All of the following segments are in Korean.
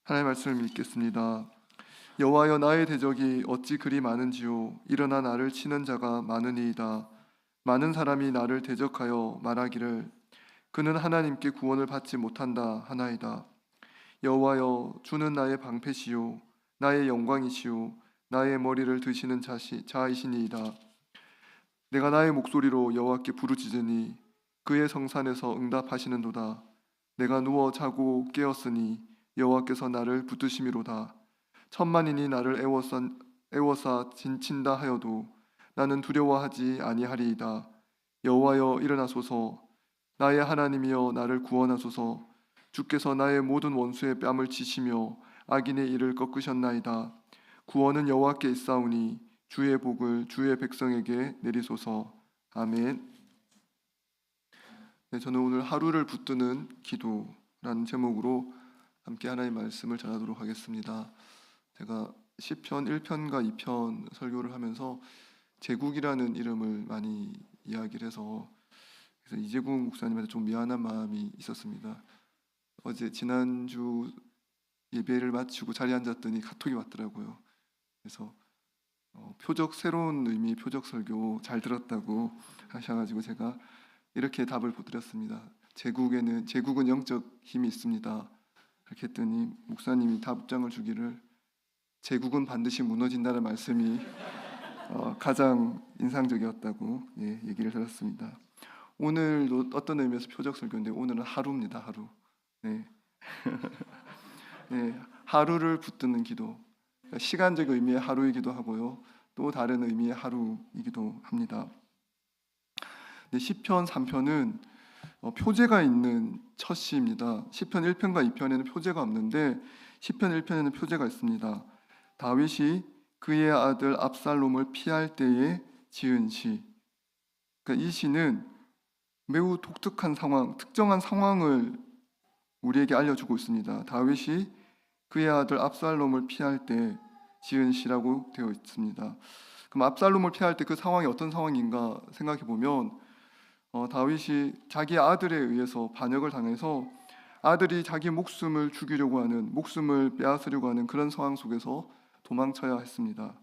하나님의 말씀을 읽겠습니다. 여호와여, 나의 대적이 어찌 그리 많은지요. 일어나 나를 치는 자가 많으니이다. 많은 사람이 나를 대적하여 말하기를 그는 하나님께 구원을 받지 못한다 하나이다. 여호와여, 주는 나의 방패시요 나의 영광이시요 나의 머리를 드시는 자이시니이다. 내가 나의 목소리로 여호와께 부르짖으니 그의 성산에서 응답하시는도다. 내가 누워 자고 깨었으니 여호와께서 나를 붙드심이로다. 천만인이 나를 애워싸 진친다 하여도 나는 두려워하지 아니하리이다. 여호와여, 일어나소서. 나의 하나님이여, 나를 구원하소서. 주께서 나의 모든 원수의 뺨을 치시며 악인의 일을 꺾으셨나이다. 구원은 여호와께 있사오니 주의 복을 주의 백성에게 내리소서. 아멘. 네, 저는 오늘 하루를 붙드는 기도라는 제목으로 함께 하나님의 말씀을 전하도록 하겠습니다. 제가 시편 1편과 2편 설교를 하면서 제국이라는 이름을 많이 이야기를 해서 그래서 이재국 목사님한테 좀 미안한 마음이 있었습니다. 어제 지난주 예배를 마치고 자리에 앉았더니 카톡이 왔더라고요. 그래서 새로운 의미의 표적 설교 잘 들었다고 하셔가지고 제가 이렇게 답을 드렸습니다. 제국은 영적 힘이 있습니다. 그렇게 했더니 목사님이 답장을 주기를 제국은 반드시 무너진다는 말씀이 가장 인상적이었다고 얘기를 들었습니다. 오늘도 어떤 의미에서 표적 설교인데 오늘은 하루입니다. 하루. 네. 네, 하루를 붙드는 기도. 시간적 의미의 하루이기도 하고요. 또 다른 의미의 하루이기도 합니다. 네, 시편 3편은 표제가 있는 첫 시입니다. 시편 1편과 2편에는 표제가 없는데 시편 1편에는 표제가 있습니다. 다윗이 그의 아들 압살롬을 피할 때에 지은 시. 그러니까 이 시는 매우 독특한 상황, 특정한 상황을 우리에게 알려주고 있습니다. 다윗이 그의 아들 압살롬을 피할 때 지은 시라고 되어 있습니다. 그럼 압살롬을 피할 때 그 상황이 어떤 상황인가 생각해 보면 다윗이 자기 아들에 의해서 반역을 당해서 아들이 자기 목숨을 죽이려고 하는, 목숨을 빼앗으려고 하는 그런 상황 속에서 도망쳐야 했습니다.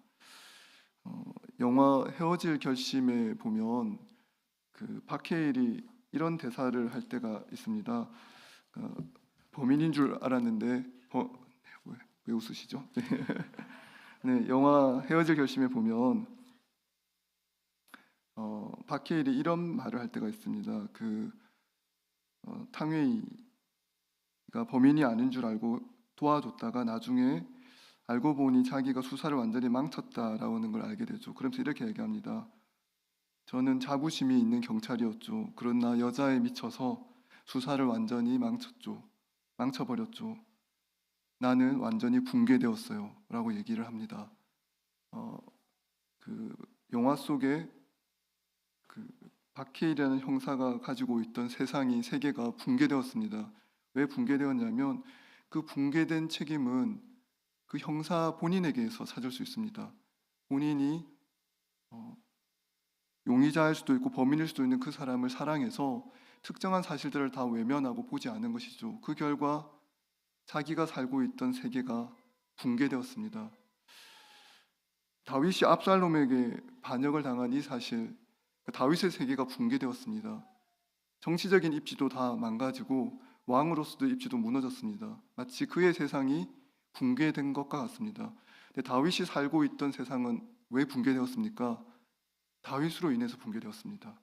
영화 헤어질 결심에 보면 그 박해일이 이런 대사를 할 때가 있습니다. 범인인 줄 알았는데 왜 웃으시죠? 네, 영화 헤어질 결심에 보면 박해일이 이런 말을 할 때가 있습니다. 탕웨이가 범인이 아닌 줄 알고 도와줬다가 나중에 알고 보니 자기가 수사를 완전히 망쳤다라는 걸 알게 되죠. 그러면서 이렇게 얘기합니다. 저는 자부심이 있는 경찰이었죠. 그러나 여자에 미쳐서 수사를 완전히 망쳐버렸죠. 나는 완전히 붕괴되었어요. 라고 얘기를 합니다. 그 영화 속에 그 박해일이라는 형사가 가지고 있던 세계가 붕괴되었습니다. 왜 붕괴되었냐면 그 붕괴된 책임은 그 형사 본인에게서 찾을 수 있습니다. 본인이 용의자일 수도 있고 범인일 수도 있는 그 사람을 사랑해서 특정한 사실들을 다 외면하고 보지 않은 것이죠. 그 결과 자기가 살고 있던 세계가 붕괴되었습니다. 다윗이 압살롬에게 반역을 당한 이 사실, 다윗의 세계가 붕괴되었습니다. 정치적인 입지도 다 망가지고 왕으로서도 입지도 무너졌습니다. 마치 그의 세상이 붕괴된 것과 같습니다. 근데 다윗이 살고 있던 세상은 왜 붕괴되었습니까? 다윗으로 인해서 붕괴되었습니다.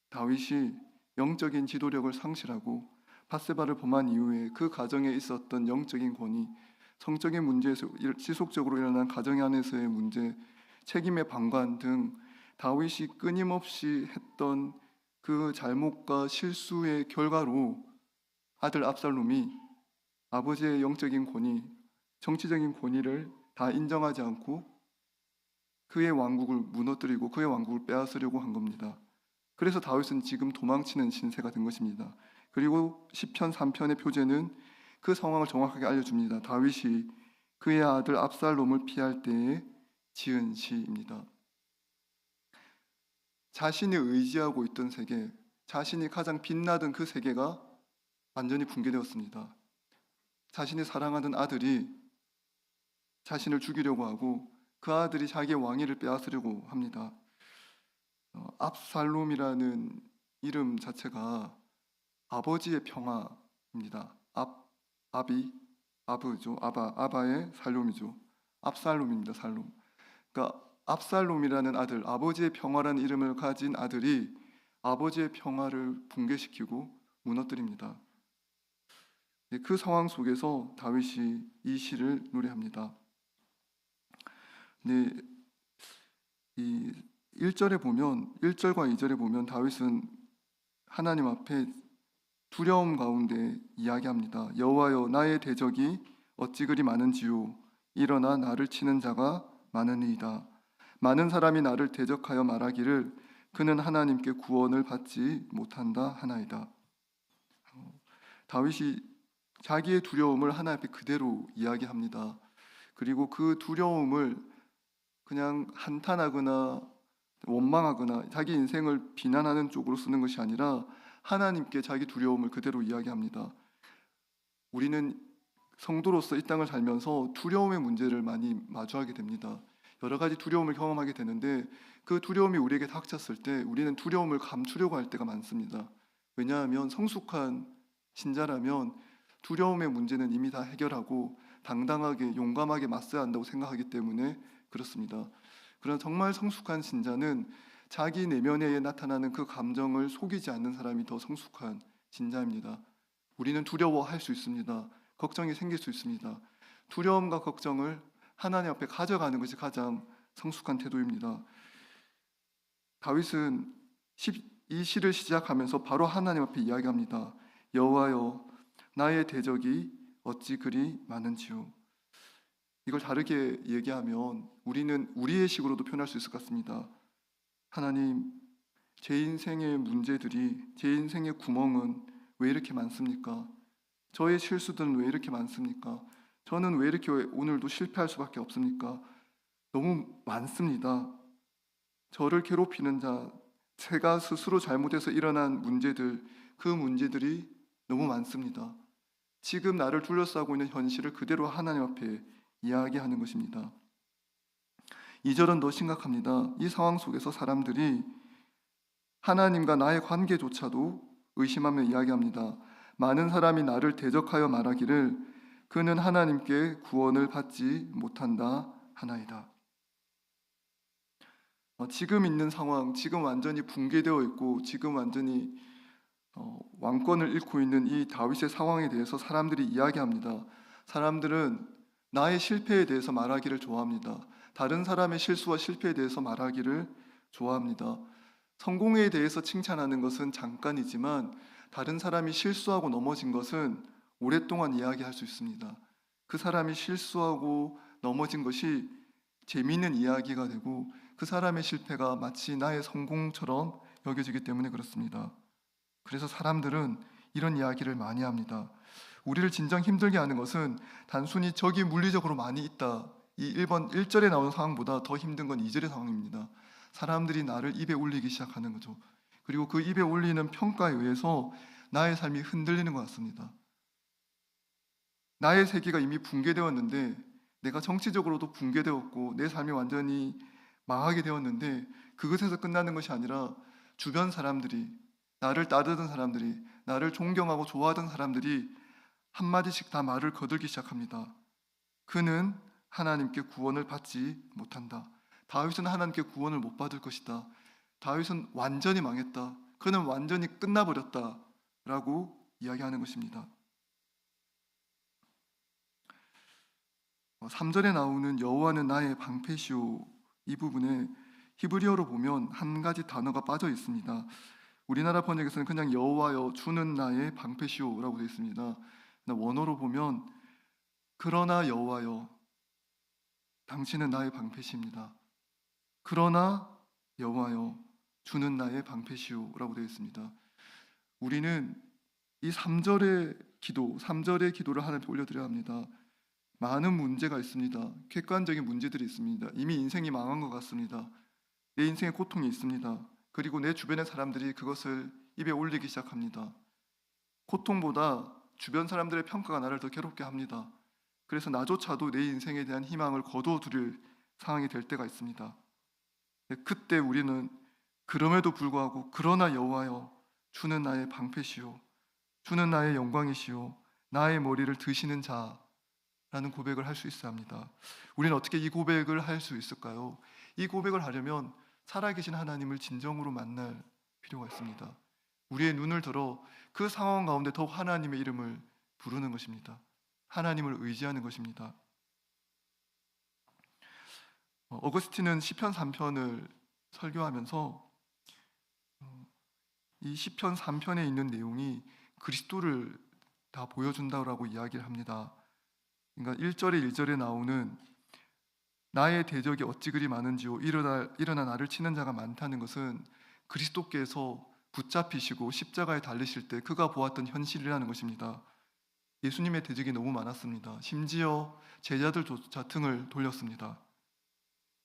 다윗이 영적인 지도력을 상실하고 밧세바를 범한 이후에 그 가정에 있었던 영적인 권위, 성적인 문제에서 지속적으로 일어난 가정 안에서의 문제, 책임의 방관 등 다윗이 끊임없이 했던 그 잘못과 실수의 결과로 아들 압살롬이 아버지의 영적인 권위, 정치적인 권위를 다 인정하지 않고 그의 왕국을 무너뜨리고 그의 왕국을 빼앗으려고 한 겁니다. 그래서 다윗은 지금 도망치는 신세가 된 것입니다. 그리고 시편 3편의 표제는 그 상황을 정확하게 알려줍니다. 다윗이 그의 아들 압살롬을 피할 때에 지은 시입니다. 자신이 의지하고 있던 세계, 자신이 가장 빛나던 그 세계가 완전히 붕괴되었습니다. 자신이 사랑하던 아들이 자신을 죽이려고 하고 그 아들이 자기의 왕위를 빼앗으려고 합니다. 압살롬이라는 이름 자체가 아버지의 평화입니다. 아브죠. 아바의 살롬이죠. 압살롬입니다. 살롬. 그러니까 압살롬이라는 아들, 아버지의 평화라는 이름을 가진 아들이 아버지의 평화를 붕괴시키고 무너뜨립니다. 그 상황 속에서 다윗이 이 시를 노래합니다. 네, 이 1절과 2절에 보면 다윗은 하나님 앞에 두려움 가운데 이야기합니다. 여호와여, 나의 대적이 어찌 그리 많은지요. 일어나 나를 치는 자가 많으니이다. 많은 사람이 나를 대적하여 말하기를 그는 하나님께 구원을 받지 못한다 하나이다. 다윗이 자기의 두려움을 하나님 앞에 그대로 이야기합니다. 그리고 그 두려움을 그냥 한탄하거나 원망하거나 자기 인생을 비난하는 쪽으로 쓰는 것이 아니라 하나님께 자기 두려움을 그대로 이야기합니다. 우리는 성도로서 이 땅을 살면서 두려움의 문제를 많이 마주하게 됩니다. 여러 가지 두려움을 경험하게 되는데 그 두려움이 우리에게 닥쳤을 때 우리는 두려움을 감추려고 할 때가 많습니다. 왜냐하면 성숙한 신자라면 두려움의 문제는 이미 다 해결하고 당당하게 용감하게 맞서야 한다고 생각하기 때문에 그렇습니다. 그러나 정말 성숙한 신자는 자기 내면에 나타나는 그 감정을 속이지 않는 사람이 더 성숙한 신자입니다. 우리는 두려워할 수 있습니다. 걱정이 생길 수 있습니다. 두려움과 걱정을 하나님 앞에 가져가는 것이 가장 성숙한 태도입니다. 다윗은 이 시를 시작하면서 바로 하나님 앞에 이야기합니다. 여호와여, 나의 대적이 어찌 그리 많은지요. 이걸 다르게 얘기하면 우리는 우리의 식으로도 표현할 수 있을 것 같습니다. 하나님, 제 인생의 문제들이, 제 인생의 구멍은 왜 이렇게 많습니까? 저의 실수들은 왜 이렇게 많습니까? 저는 왜 이렇게 오늘도 실패할 수밖에 없습니까? 너무 많습니다. 저를 괴롭히는 자, 제가 스스로 잘못해서 일어난 문제들, 그 문제들이 너무 많습니다. 지금 나를 둘러싸고 있는 현실을 그대로 하나님 앞에 이야기하는 것입니다. 2절은 더 심각합니다. 이 상황 속에서 사람들이 하나님과 나의 관계조차도 의심하며 이야기합니다. 많은 사람이 나를 대적하여 말하기를 그는 하나님께 구원을 받지 못한다 하나이다. 지금 있는 상황, 지금 완전히 붕괴되어 있고 지금 완전히 왕권을 잃고 있는 이 다윗의 상황에 대해서 사람들이 이야기합니다. 사람들은 나의 실패에 대해서 말하기를 좋아합니다. 다른 사람의 실수와 실패에 대해서 말하기를 좋아합니다. 성공에 대해서 칭찬하는 것은 잠깐이지만 다른 사람이 실수하고 넘어진 것은 오랫동안 이야기할 수 있습니다. 그 사람이 실수하고 넘어진 것이 재미있는 이야기가 되고 그 사람의 실패가 마치 나의 성공처럼 여겨지기 때문에 그렇습니다. 그래서 사람들은 이런 이야기를 많이 합니다. 우리를 진정 힘들게 하는 것은 단순히 적이 물리적으로 많이 있다, 이 1절에 나오는 상황보다 더 힘든 건 2절의 상황입니다. 사람들이 나를 입에 올리기 시작하는 거죠. 그리고 그 입에 올리는 평가에 의해서 나의 삶이 흔들리는 것 같습니다. 나의 세계가 이미 붕괴되었는데, 내가 정치적으로도 붕괴되었고 내 삶이 완전히 망하게 되었는데 그것에서 끝나는 것이 아니라 주변 사람들이, 나를 따르던 사람들이, 나를 존경하고 좋아하던 사람들이 한마디씩 다 말을 거들기 시작합니다. 그는 하나님께 구원을 받지 못한다. 다윗은 하나님께 구원을 못 받을 것이다. 다윗은 완전히 망했다. 그는 완전히 끝나버렸다 라고 이야기하는 것입니다. 3절에 나오는 여호와는 나의 방패시오, 이 부분에 히브리어로 보면 한 가지 단어가 빠져 있습니다. 우리나라 번역에서는 그냥 여호와여 주는 나의 방패시오라고 되어 있습니다. 원어로 보면 그러나 여호와여 당신은 나의 방패시입니다. 그러나 여호와여 주는 나의 방패시오라고 되어 있습니다. 우리는 이 3절의 기도를 하나님께 올려드려야 합니다. 많은 문제가 있습니다. 객관적인 문제들이 있습니다. 이미 인생이 망한 것 같습니다. 내 인생에 고통이 있습니다. 그리고 내 주변의 사람들이 그것을 입에 올리기 시작합니다. 고통보다 주변 사람들의 평가가 나를 더 괴롭게 합니다. 그래서 나조차도 내 인생에 대한 희망을 거두어두릴 상황이 될 때가 있습니다. 그때 우리는 그럼에도 불구하고 그러나 여호와여 주는 나의 방패시오 주는 나의 영광이시오 나의 머리를 드시는 자라는 고백을 할 수 있어야 합니다. 우리는 어떻게 이 고백을 할 수 있을까요? 이 고백을 하려면 살아계신 하나님을 진정으로 만날 필요가 있습니다. 우리의 눈을 들어 그 상황 가운데 더욱 하나님의 이름을 부르는 것입니다. 하나님을 의지하는 것입니다. 어거스틴은 시편 3편을 설교하면서 이 시편 3편에 있는 내용이 그리스도를 다 보여준다고 이야기를 합니다. 그러니까 1절에 1절에 나오는 나의 대적이 어찌 그리 많은지요 일어나 나를 치는 자가 많다는 것은 그리스도께서 붙잡히시고 십자가에 달리실 때 그가 보았던 현실이라는 것입니다. 예수님의 대적이 너무 많았습니다. 심지어 제자들조차 등을 돌렸습니다.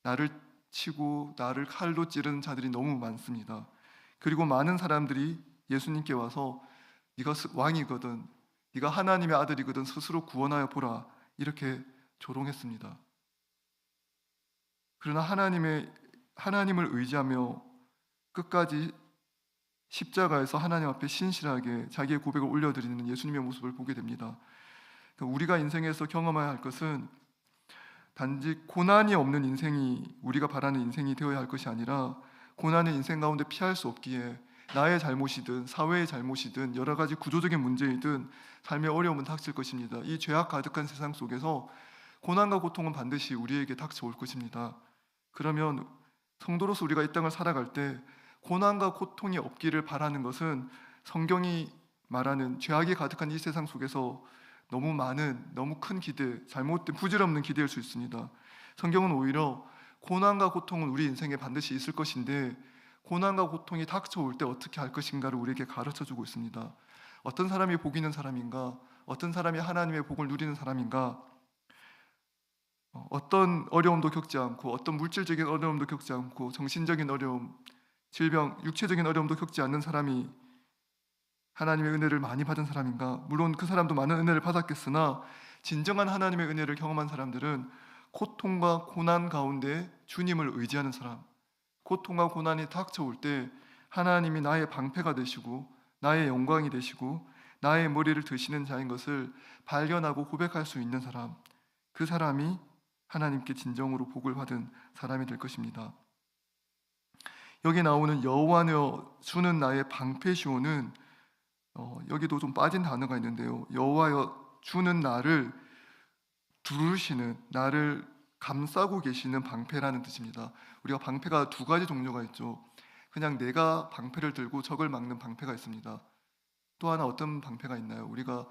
나를 치고 나를 칼로 찌르는 자들이 너무 많습니다. 그리고 많은 사람들이 예수님께 와서 네가 왕이거든, 네가 하나님의 아들이거든 스스로 구원하여 보라 이렇게 조롱했습니다. 그러나 하나님을 의지하며 끝까지 십자가에서 하나님 앞에 신실하게 자기의 고백을 올려드리는 예수님의 모습을 보게 됩니다. 우리가 인생에서 경험해야 할 것은 단지 고난이 없는 인생이 우리가 바라는 인생이 되어야 할 것이 아니라 고난의 인생 가운데 피할 수 없기에 나의 잘못이든 사회의 잘못이든 여러 가지 구조적인 문제이든 삶의 어려움은 닥칠 것입니다. 이 죄악 가득한 세상 속에서 고난과 고통은 반드시 우리에게 닥쳐올 것입니다. 그러면 성도로서 우리가 이 땅을 살아갈 때 고난과 고통이 없기를 바라는 것은 성경이 말하는 죄악이 가득한 이 세상 속에서 너무 많은, 너무 큰 기대, 잘못된 부질없는 기대일 수 있습니다. 성경은 오히려 고난과 고통은 우리 인생에 반드시 있을 것인데 고난과 고통이 닥쳐올 때 어떻게 할 것인가를 우리에게 가르쳐주고 있습니다. 어떤 사람이 복 있는 사람인가? 어떤 사람이 하나님의 복을 누리는 사람인가? 어떤 어려움도 겪지 않고 어떤 물질적인 어려움도 겪지 않고 정신적인 어려움, 질병, 육체적인 어려움도 겪지 않는 사람이 하나님의 은혜를 많이 받은 사람인가? 물론 그 사람도 많은 은혜를 받았겠으나 진정한 하나님의 은혜를 경험한 사람들은 고통과 고난 가운데 주님을 의지하는 사람, 고통과 고난이 닥쳐올 때 하나님이 나의 방패가 되시고 나의 영광이 되시고 나의 머리를 드시는 자인 것을 발견하고 고백할 수 있는 사람, 그 사람이 하나님께 진정으로 복을 받은 사람이 될 것입니다. 여기 나오는 여호와여 주는 나의 방패시오는 여기도 좀 빠진 단어가 있는데요. 여호와여 주는 나를 두르시는, 나를 감싸고 계시는 방패라는 뜻입니다. 우리가 방패가 두 가지 종류가 있죠. 그냥 내가 방패를 들고 적을 막는 방패가 있습니다. 또 하나 어떤 방패가 있나요? 우리가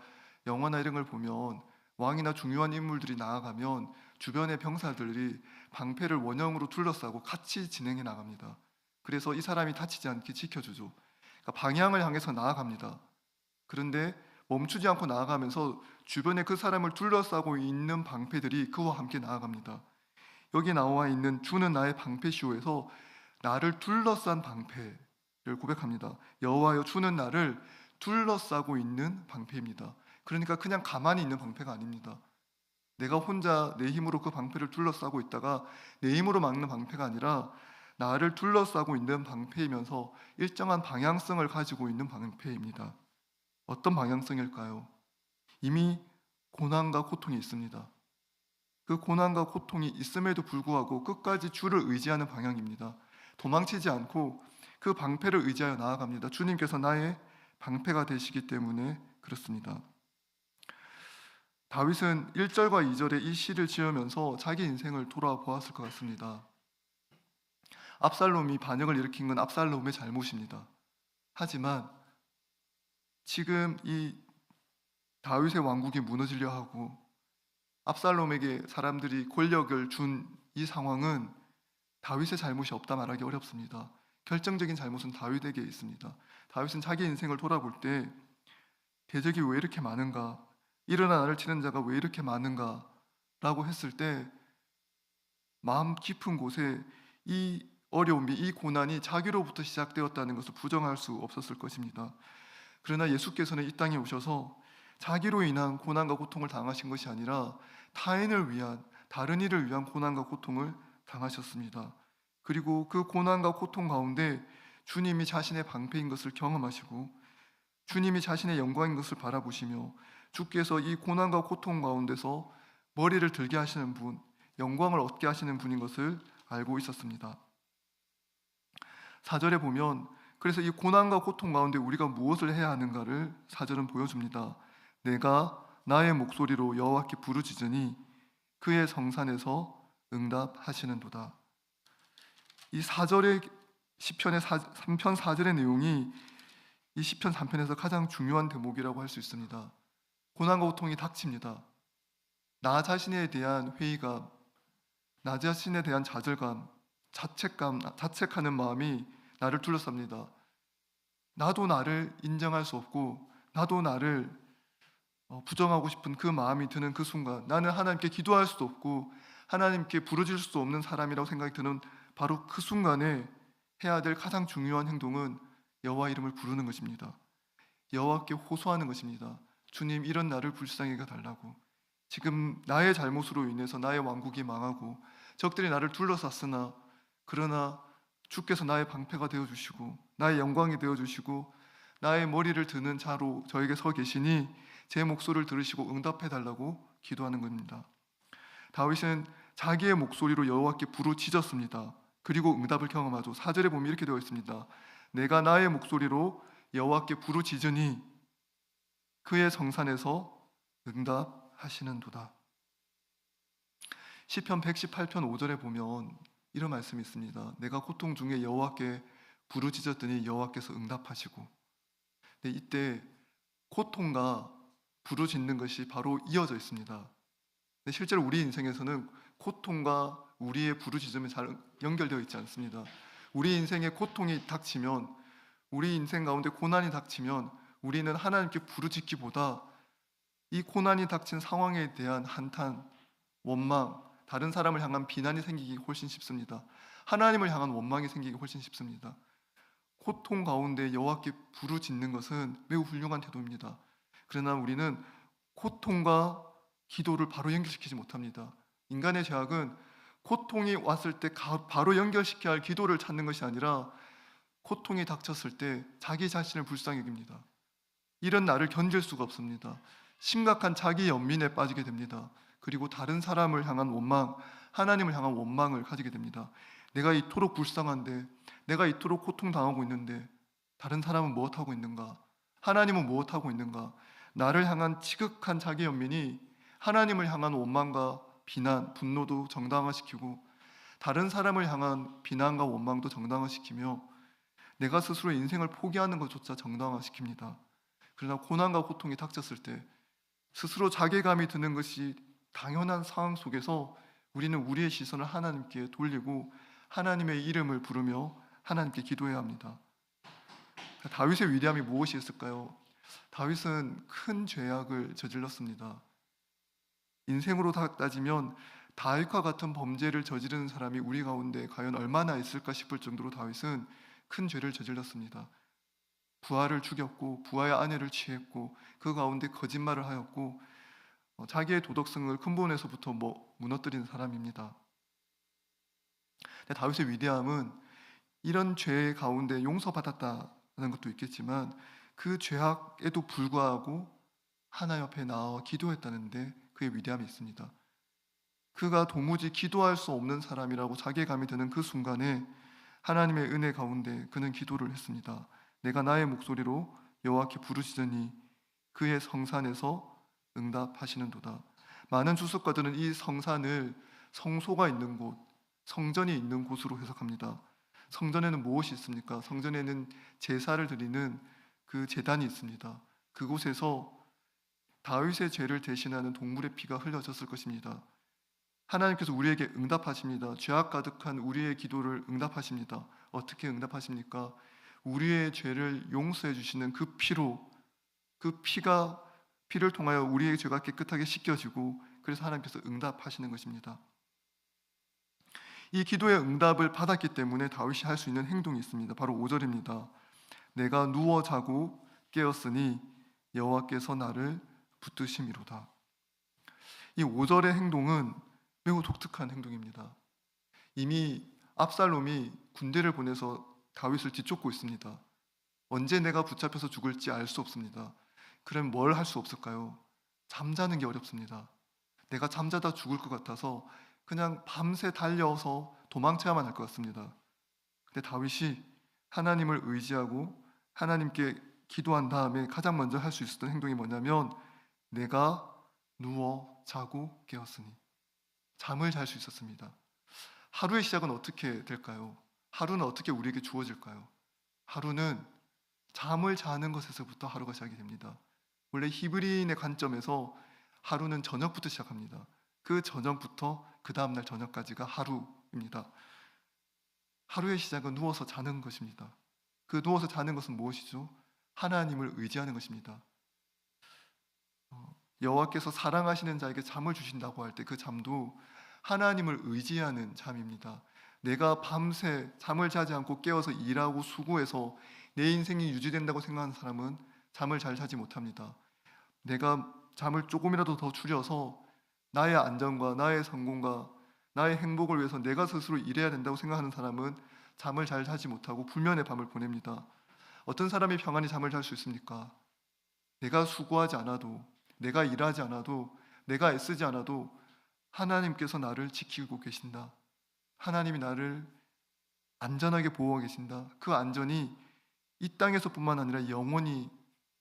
영화나 이런 걸 보면 왕이나 중요한 인물들이 나아가면 주변의 병사들이 방패를 원형으로 둘러싸고 같이 진행해 나갑니다. 그래서 이 사람이 다치지 않게 지켜주죠. 그러니까 방향을 향해서 나아갑니다. 그런데 멈추지 않고 나아가면서 주변에 그 사람을 둘러싸고 있는 방패들이 그와 함께 나아갑니다. 여기 나와 있는 주는 나의 방패시오에서 나를 둘러싼 방패를 고백합니다. 여호와여 주는 나를 둘러싸고 있는 방패입니다. 그러니까 그냥 가만히 있는 방패가 아닙니다. 내가 혼자 내 힘으로 그 방패를 둘러싸고 있다가 내 힘으로 막는 방패가 아니라 나를 둘러싸고 있는 방패이면서 일정한 방향성을 가지고 있는 방패입니다. 어떤 방향성일까요? 이미 고난과 고통이 있습니다. 그 고난과 고통이 있음에도 불구하고 끝까지 주를 의지하는 방향입니다. 도망치지 않고 그 방패를 의지하여 나아갑니다. 주님께서 나의 방패가 되시기 때문에 그렇습니다. 다윗은 1절과 2절에 이 시를 지으면서 자기 인생을 돌아보았을 것 같습니다. 압살롬이 반역을 일으킨 건 압살롬의 잘못입니다. 하지만 지금 이 다윗의 왕국이 무너지려 하고 압살롬에게 사람들이 권력을 준 이 상황은 다윗의 잘못이 없다 말하기 어렵습니다. 결정적인 잘못은 다윗에게 있습니다. 다윗은 자기 인생을 돌아볼 때 대적이 왜 이렇게 많은가, 일어나 나를 치는 자가 왜 이렇게 많은가 라고 했을 때 마음 깊은 곳에 이 어려움이, 이 고난이 자기로부터 시작되었다는 것을 부정할 수 없었을 것입니다. 그러나 예수께서는 이 땅에 오셔서 자기로 인한 고난과 고통을 당하신 것이 아니라 타인을 위한, 다른 이를 위한 고난과 고통을 당하셨습니다. 그리고 그 고난과 고통 가운데 주님이 자신의 방패인 것을 경험하시고 주님이 자신의 영광인 것을 바라보시며 주께서 이 고난과 고통 가운데서 머리를 들게 하시는 분, 영광을 얻게 하시는 분인 것을 알고 있었습니다. 4절에 보면 그래서 이 고난과 고통 가운데 우리가 무엇을 해야 하는가를 4절은 보여줍니다. 내가 나의 목소리로 여호와께 부르짖으니 그의 성산에서 응답하시는도다. 이 4절의 시편의 3편 4절의 내용이 이 시편 3편에서 가장 중요한 대목이라고 할 수 있습니다. 고난과 고통이 닥칩니다. 나 자신에 대한 회의감, 나 자신에 대한 좌절감, 자책하는 마음이 나를 둘러쌉니다. 나도 나를 인정할 수 없고 나도 나를 부정하고 싶은 그 마음이 드는 그 순간, 나는 하나님께 기도할 수도 없고 하나님께 부르짖을 수도 없는 사람이라고 생각이 드는 바로 그 순간에 해야 될 가장 중요한 행동은 여호와 이름을 부르는 것입니다. 여호와께 호소하는 것입니다. 주님, 이런 나를 불쌍히 여겨달라고. 지금 나의 잘못으로 인해서 나의 왕국이 망하고 적들이 나를 둘러쌌으나 그러나 주께서 나의 방패가 되어주시고 나의 영광이 되어주시고 나의 머리를 드는 자로 저에게 서 계시니 제 목소리를 들으시고 응답해달라고 기도하는 겁니다. 다윗은 자기의 목소리로 여호와께 부르짖었습니다. 그리고 응답을 경험하죠. 4절에 보면 이렇게 되어 있습니다. 내가 나의 목소리로 여호와께 부르짖으니 그의 성산에서 응답하시는도다. 시편 118편 5절에 보면 이런 말씀이 있습니다. 내가 고통 중에 여호와께 부르짖었더니 여호와께서 응답하시고. 네, 이때 고통과 부르짖는 것이 바로 이어져 있습니다. 네, 실제로 우리 인생에서는 고통과 우리의 부르짖음이 잘 연결되어 있지 않습니다. 우리 인생에 고통이 닥치면, 우리 인생 가운데 고난이 닥치면 우리는 하나님께 부르짖기보다 이 고난이 닥친 상황에 대한 한탄, 원망, 다른 사람을 향한 비난이 생기기 훨씬 쉽습니다. 하나님을 향한 원망이 생기기 훨씬 쉽습니다. 고통 가운데 여호와께 부르짖는 것은 매우 훌륭한 태도입니다. 그러나 우리는 고통과 기도를 바로 연결시키지 못합니다. 인간의 죄악은 고통이 왔을 때 바로 연결시켜야 할 기도를 찾는 것이 아니라 고통이 닥쳤을 때 자기 자신을 불쌍히 여깁니다. 이런 나를 견딜 수가 없습니다. 심각한 자기 연민에 빠지게 됩니다. 그리고 다른 사람을 향한 원망, 하나님을 향한 원망을 가지게 됩니다. 내가 이토록 불쌍한데, 내가 이토록 고통당하고 있는데 다른 사람은 무엇하고 있는가? 하나님은 무엇하고 있는가? 나를 향한 지극한 자기 연민이 하나님을 향한 원망과 비난, 분노도 정당화시키고 다른 사람을 향한 비난과 원망도 정당화시키며 내가 스스로 인생을 포기하는 것조차 정당화시킵니다. 그러나 고난과 고통이 닥쳤을 때 스스로 자괴감이 드는 것이 당연한 상황 속에서 우리는 우리의 시선을 하나님께 돌리고 하나님의 이름을 부르며 하나님께 기도해야 합니다. 다윗의 위대함이 무엇이 있을까요? 다윗은 큰 죄악을 저질렀습니다. 인생으로 따지면 다윗과 같은 범죄를 저지르는 사람이 우리 가운데 과연 얼마나 있을까 싶을 정도로 다윗은 큰 죄를 저질렀습니다. 부하를 죽였고 부하의 아내를 취했고 그 가운데 거짓말을 하였고 자기의 도덕성을 근본에서부터 무너뜨린 사람입니다. 다윗의 위대함은 이런 죄 가운데 용서받았다는 것도 있겠지만 그 죄악에도 불구하고 하나님 앞에 나와 기도했다는데 그의 위대함이 있습니다. 그가 도무지 기도할 수 없는 사람이라고 자괴감이 드는 그 순간에 하나님의 은혜 가운데 그는 기도를 했습니다. 내가 나의 목소리로 여호와께 부르짖으니 그의 성산에서 응답하시는도다. 많은 주석가들은 이 성산을 성소가 있는 곳, 성전이 있는 곳으로 해석합니다. 성전에는 무엇이 있습니까? 성전에는 제사를 드리는 그 제단이 있습니다. 그곳에서 다윗의 죄를 대신하는 동물의 피가 흘려졌을 것입니다. 하나님께서 우리에게 응답하십니다. 죄악 가득한 우리의 기도를 응답하십니다. 어떻게 응답하십니까? 우리의 죄를 용서해 주시는 그 피로, 그 피를 통하여 우리의 죄가 깨끗하게 씻겨지고 그래서 하나님께서 응답하시는 것입니다. 이 기도의 응답을 받았기 때문에 다윗이 할 수 있는 행동이 있습니다. 바로 5절입니다. 내가 누워 자고 깨었으니 여호와께서 나를 붙드심이로다. 이 5절의 행동은 매우 독특한 행동입니다. 이미 압살롬이 군대를 보내서 다윗을 뒤쫓고 있습니다. 언제 내가 붙잡혀서 죽을지 알 수 없습니다. 그럼 뭘 할 수 없을까요? 잠자는 게 어렵습니다. 내가 잠자다 죽을 것 같아서 그냥 밤새 달려서 도망쳐야만 할 것 같습니다. 근데 다윗이 하나님을 의지하고 하나님께 기도한 다음에 가장 먼저 할 수 있었던 행동이 뭐냐면 내가 누워 자고 깨었으니 잠을 잘 수 있었습니다. 하루의 시작은 어떻게 될까요? 하루는 어떻게 우리에게 주어질까요? 하루는 잠을 자는 것에서부터 하루가 시작이 됩니다. 원래 히브리인의 관점에서 하루는 저녁부터 시작합니다. 그 저녁부터 그 다음날 저녁까지가 하루입니다. 하루의 시작은 누워서 자는 것입니다. 그 누워서 자는 것은 무엇이죠? 하나님을 의지하는 것입니다. 여호와께서 사랑하시는 자에게 잠을 주신다고 할 때 그 잠도 하나님을 의지하는 잠입니다. 내가 밤새 잠을 자지 않고 깨어서 일하고 수고해서 내 인생이 유지된다고 생각하는 사람은 잠을 잘 자지 못합니다. 내가 잠을 조금이라도 더 줄여서 나의 안전과 나의 성공과 나의 행복을 위해서 내가 스스로 일해야 된다고 생각하는 사람은 잠을 잘 자지 못하고 불면의 밤을 보냅니다. 어떤 사람이 평안히 잠을 잘 수 있습니까? 내가 수고하지 않아도, 내가 일하지 않아도, 내가 애쓰지 않아도 하나님께서 나를 지키고 계신다. 하나님이 나를 안전하게 보호하고 계신다. 그 안전이 이 땅에서뿐만 아니라 영원히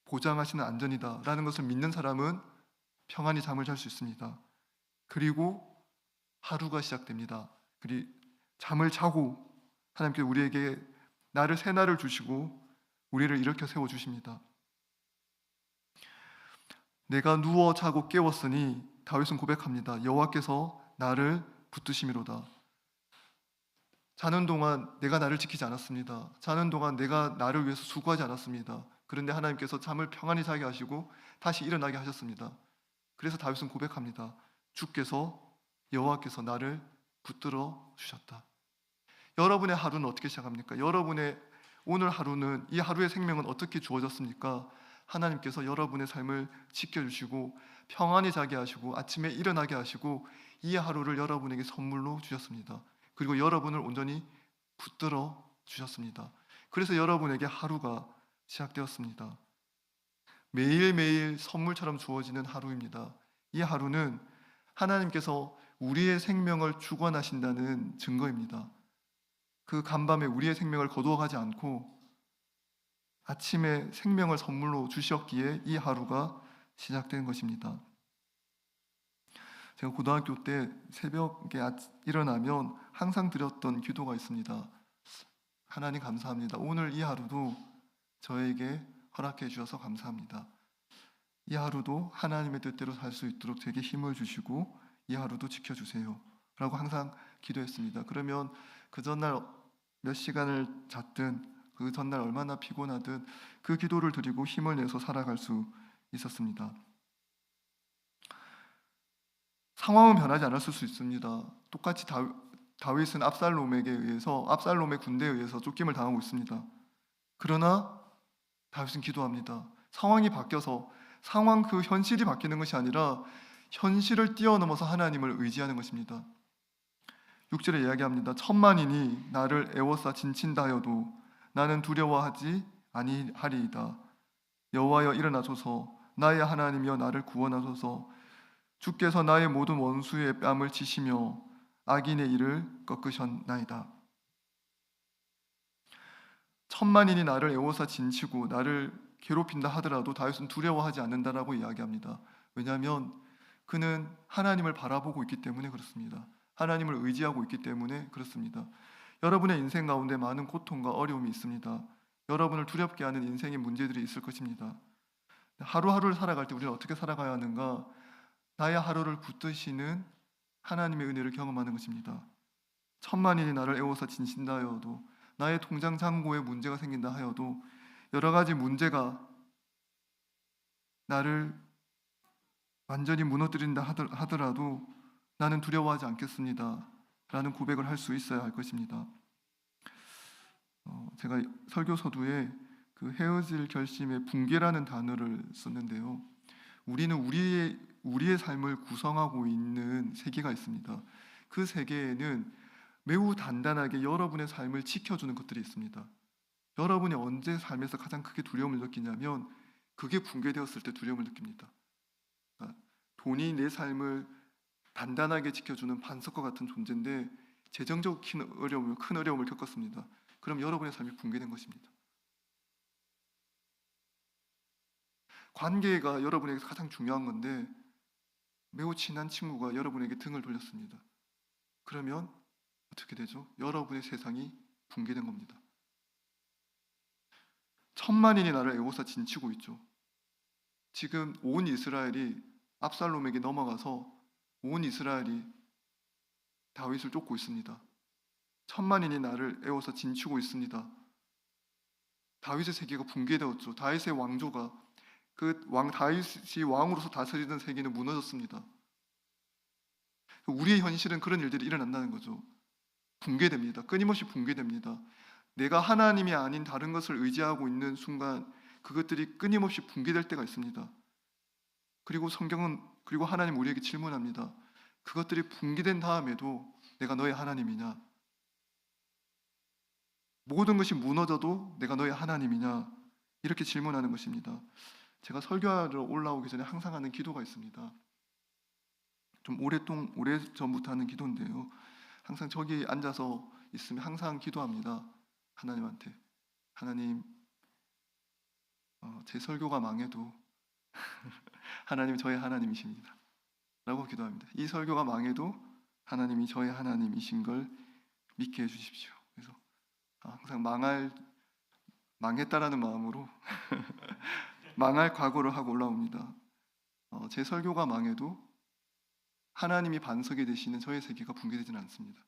보장하시는 안전이다 라는 것을 믿는 사람은 평안히 잠을 잘 수 있습니다. 그리고 하루가 시작됩니다. 그리고 잠을 자고 하나님께서 우리에게 나를 새 날을 주시고 우리를 일으켜 세워주십니다. 내가 누워 자고 깨웠으니 다윗은 고백합니다. 여호와께서 나를 붙드심이로다. 자는 동안 내가 나를 지키지 않았습니다. 자는 동안 내가 나를 위해서 수고하지 않았습니다. 그런데 하나님께서 잠을 평안히 자게 하시고 다시 일어나게 하셨습니다. 그래서 다윗은 고백합니다. 주께서 여호와께서 나를 붙들어 주셨다. 여러분의 하루는 어떻게 시작합니까? 여러분의 오늘 하루는, 이 하루의 생명은 어떻게 주어졌습니까? 하나님께서 여러분의 삶을 지켜주시고 평안히 자게 하시고 아침에 일어나게 하시고 이 하루를 여러분에게 선물로 주셨습니다. 그리고 여러분을 온전히 붙들어 주셨습니다. 그래서 여러분에게 하루가 시작되었습니다. 매일매일 선물처럼 주어지는 하루입니다. 이 하루는 하나님께서 우리의 생명을 주관하신다는 증거입니다. 그 간밤에 우리의 생명을 거두어가지 않고 아침에 생명을 선물로 주셨기에 이 하루가 시작된 것입니다. 제가 고등학교 때 새벽에 일어나면 항상 드렸던 기도가 있습니다. 하나님 감사합니다. 오늘 이 하루도 저에게 허락해 주셔서 감사합니다. 이 하루도 하나님의 뜻대로 살 수 있도록 제게 힘을 주시고 이 하루도 지켜주세요 라고 항상 기도했습니다. 그러면 그 전날 몇 시간을 잤든 그 전날 얼마나 피곤하든 그 기도를 드리고 힘을 내서 살아갈 수 있었습니다. 상황은 변하지 않았을 수 있습니다. 똑같이 다윗은 압살롬의 군대에 의해서 쫓김을 당하고 있습니다. 그러나 다윗은 기도합니다. 상황이 바뀌어서 상황 그 현실이 바뀌는 것이 아니라 현실을 뛰어넘어서 하나님을 의지하는 것입니다. 6절에 이야기합니다. 천만인이 나를 애워싸 진친다 하여도 나는 두려워하지 아니하리이다. 여호와여 일어나소서. 나의 하나님이여 나를 구원하소서. 주께서 나의 모든 원수의 뺨을 치시며 악인의 일을 꺾으셨나이다. 천만인이 나를 애워싸 진치고 나를 괴롭힌다 하더라도 다윗은 두려워하지 않는다라고 이야기합니다. 왜냐하면 그는 하나님을 바라보고 있기 때문에 그렇습니다. 하나님을 의지하고 있기 때문에 그렇습니다. 여러분의 인생 가운데 많은 고통과 어려움이 있습니다. 여러분을 두렵게 하는 인생의 문제들이 있을 것입니다. 하루하루를 살아갈 때 우리는 어떻게 살아가야 하는가? 나의 하루를 붙드시는 하나님의 은혜를 경험하는 것입니다. 천만인이 나를 애워싸 진신다 하여도, 나의 통장 잔고에 문제가 생긴다 하여도, 여러 가지 문제가 나를 완전히 무너뜨린다 하더라도 나는 두려워하지 않겠습니다 라는 고백을 할 수 있어야 할 것입니다. 제가 설교 서두에 그 헤어질 결심의 붕괴라는 단어를 썼는데요, 우리는 우리의 삶을 구성하고 있는 세계가 있습니다. 그 세계에는 매우 단단하게 여러분의 삶을 지켜주는 것들이 있습니다. 여러분이 언제 삶에서 가장 크게 두려움을 느끼냐면 그게 붕괴되었을 때 두려움을 느낍니다. 돈이 내 삶을 단단하게 지켜주는 반석과 같은 존재인데 재정적 큰 어려움을 겪었습니다. 그럼 여러분의 삶이 붕괴된 것입니다. 관계가 여러분에게 가장 중요한 건데 매우 친한 친구가 여러분에게 등을 돌렸습니다. 그러면 어떻게 되죠? 여러분의 세상이 붕괴된 겁니다. 천만인이 나를 에워싸 진치고 있죠. 지금 온 이스라엘이 압살롬에게 넘어가서 온 이스라엘이 다윗을 쫓고 있습니다. 천만인이 나를 에워싸 진치고 있습니다. 다윗의 세계가 붕괴되었죠. 다윗의 왕조가 다윗이 왕으로서 다스리던 세계는 무너졌습니다. 우리의 현실은 그런 일들이 일어난다는 거죠. 붕괴됩니다. 끊임없이 붕괴됩니다. 내가 하나님이 아닌 다른 것을 의지하고 있는 순간 그것들이 끊임없이 붕괴될 때가 있습니다. 그리고 하나님 우리에게 질문합니다. 그것들이 붕괴된 다음에도 내가 너의 하나님이냐? 모든 것이 무너져도 내가 너의 하나님이냐? 이렇게 질문하는 것입니다. 제가 설교하러 올라오기 전에 항상 하는 기도가 있습니다. 좀 오래전부터 하는 기도인데요. 항상 저기 앉아서 있으면 항상 기도합니다. 하나님한테. 하나님, 제 설교가 망해도 하나님 저의 하나님이십니다. 라고 기도합니다. 이 설교가 망해도 하나님이 저의 하나님이신 걸 믿게 해주십시오. 그래서 항상 망했다라는 마음으로 망할 각오를 하고 올라옵니다. 제 설교가 망해도 하나님이 반석이 되시는 저의 세계가 붕괴되지는 않습니다.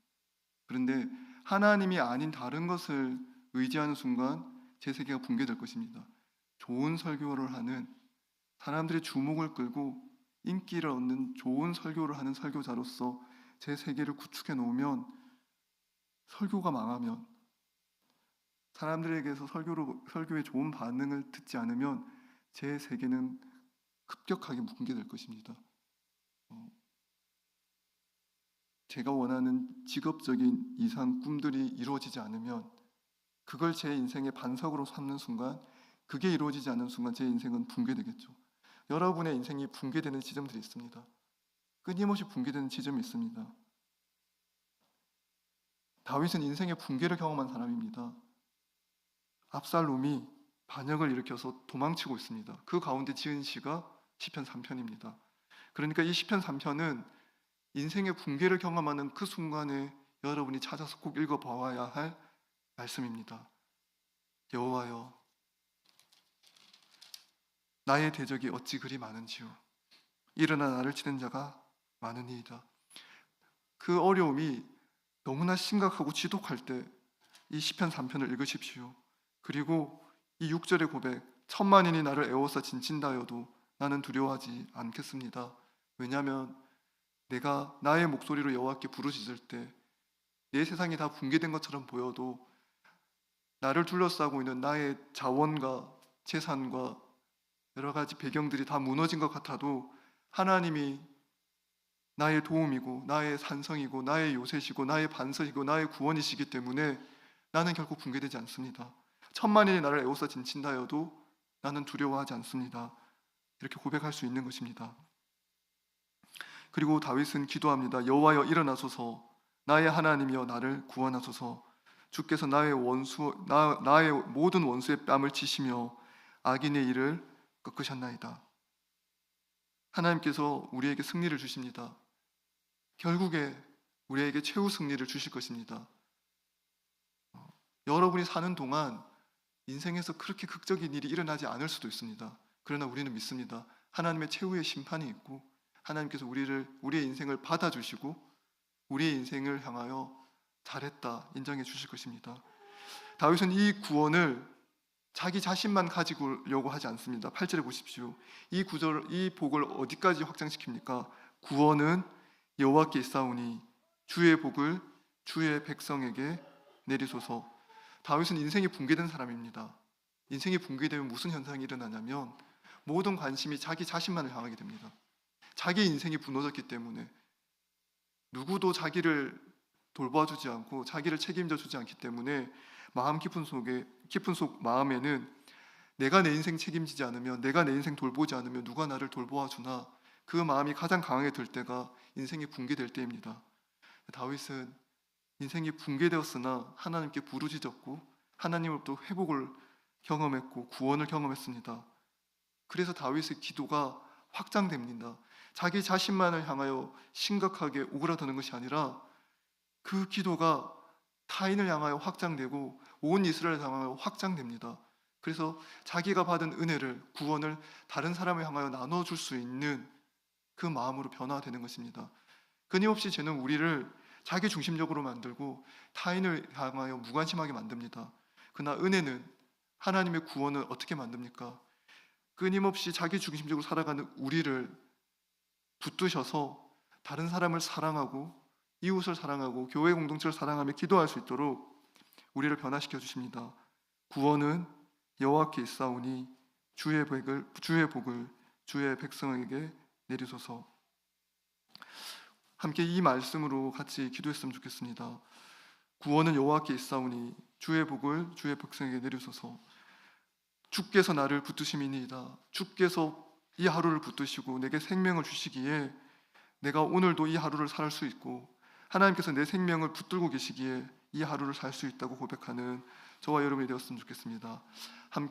그런데 하나님이 아닌 다른 것을 의지하는 순간 제 세계가 붕괴될 것입니다. 좋은 설교를 하는 사람들의 주목을 끌고 인기를 얻는 좋은 설교를 하는 설교자로서 제 세계를 구축해 놓으면 설교가 망하면 사람들에게서 설교에 좋은 반응을 듣지 않으면 제 세계는 급격하게 붕괴될 것입니다. 제가 원하는 직업적인 이상 꿈들이 이루어지지 않으면 그걸 제 인생의 반석으로 삼는 순간 그게 이루어지지 않는 순간 제 인생은 붕괴되겠죠. 여러분의 인생이 붕괴되는 지점들이 있습니다. 끊임없이 붕괴되는 지점이 있습니다. 다윗은 인생의 붕괴를 경험한 사람입니다. 압살롬이 반역을 일으켜서 도망치고 있습니다. 그 가운데 지은 시가 시편 3편입니다. 그러니까 이 시편 3편은 인생의 붕괴를 경험하는 그 순간에 여러분이 찾아서 꼭 읽어봐야 할 말씀입니다. 여호와여, 나의 대적이 어찌 그리 많은지요. 일어나 나를 치는 자가 많으니이다. 그 어려움이 너무나 심각하고 지독할 때 이 시편 3편을 읽으십시오. 그리고 이 6절의 고백, 천만인이 나를 에워싸 진친다여도 나는 두려워하지 않겠습니다. 왜냐하면 내가 나의 목소리로 여호와께 부르짖을 때 내 세상이 다 붕괴된 것처럼 보여도 나를 둘러싸고 있는 나의 자원과 재산과 여러 가지 배경들이 다 무너진 것 같아도 하나님이 나의 도움이고 나의 산성이고 나의 요새시고 나의 반석이고 나의 구원이시기 때문에 나는 결코 붕괴되지 않습니다. 천만인이 나를 에워싸 진친다여도 나는 두려워하지 않습니다. 이렇게 고백할 수 있는 것입니다. 그리고 다윗은 기도합니다. 여호와여 일어나소서, 나의 하나님이여 나를 구원하소서. 주께서 나의 모든 원수의 뺨을 치시며 악인의 일을 꺾으셨나이다. 하나님께서 우리에게 승리를 주십니다. 결국에 우리에게 최후 승리를 주실 것입니다. 여러분이 사는 동안 인생에서 그렇게 극적인 일이 일어나지 않을 수도 있습니다. 그러나 우리는 믿습니다. 하나님의 최후의 심판이 있고 하나님께서 우리의 인생을 받아주시고 우리의 인생을 향하여 잘했다 인정해 주실 것입니다. 다윗은 이 구원을 자기 자신만 가지려고 하지 않습니다. 8절에 보십시오. 이 복을 어디까지 확장시킵니까? 구원은 여호와께 있사오니 주의 복을 주의 백성에게 내리소서. 다윗은 인생이 붕괴된 사람입니다. 인생이 붕괴되면 무슨 현상이 일어나냐면 모든 관심이 자기 자신만을 향하게 됩니다. 자기 인생이 무너졌기 때문에 누구도 자기를 돌봐주지 않고 자기를 책임져 주지 않기 때문에 마음 깊은 속 마음에는 내가 내 인생 책임지지 않으면, 내가 내 인생 돌보지 않으면 누가 나를 돌보아 주나, 그 마음이 가장 강하게 들 때가 인생이 붕괴될 때입니다. 다윗은 인생이 붕괴되었으나 하나님께 부르짖었고 하나님으로부터 회복을 경험했고 구원을 경험했습니다. 그래서 다윗의 기도가 확장됩니다. 자기 자신만을 향하여 심각하게 오그라드는 것이 아니라 그 기도가 타인을 향하여 확장되고 온 이스라엘을 향하여 확장됩니다. 그래서 자기가 받은 은혜를, 구원을 다른 사람을 향하여 나눠줄 수 있는 그 마음으로 변화되는 것입니다. 끊임없이 죄는 우리를 자기 중심적으로 만들고 타인을 향하여 무관심하게 만듭니다. 그러나 은혜는, 하나님의 구원은 어떻게 만듭니까? 끊임없이 자기 중심적으로 살아가는 우리를 붙드셔서 다른 사람을 사랑하고 이웃을 사랑하고 교회 공동체를 사랑하며 기도할 수 있도록 우리를 변화시켜 주십니다. 구원은 여호와께 있사오니 주의 복을 주의 백성에게 내리소서. 함께 이 말씀으로 같이 기도했으면 좋겠습니다. 구원은 여호와께 있사오니 주의 복을 주의 백성에게 내리소서. 주께서 나를 붙드심이니이다. 주께서 이 하루를 붙드시고 내게 생명을 주시기에 내가 오늘도 이 하루를 살 수 있고, 하나님께서 내 생명을 붙들고 계시기에 이 하루를 살 수 있다고 고백하는 저와 여러분이 되었으면 좋겠습니다. 함께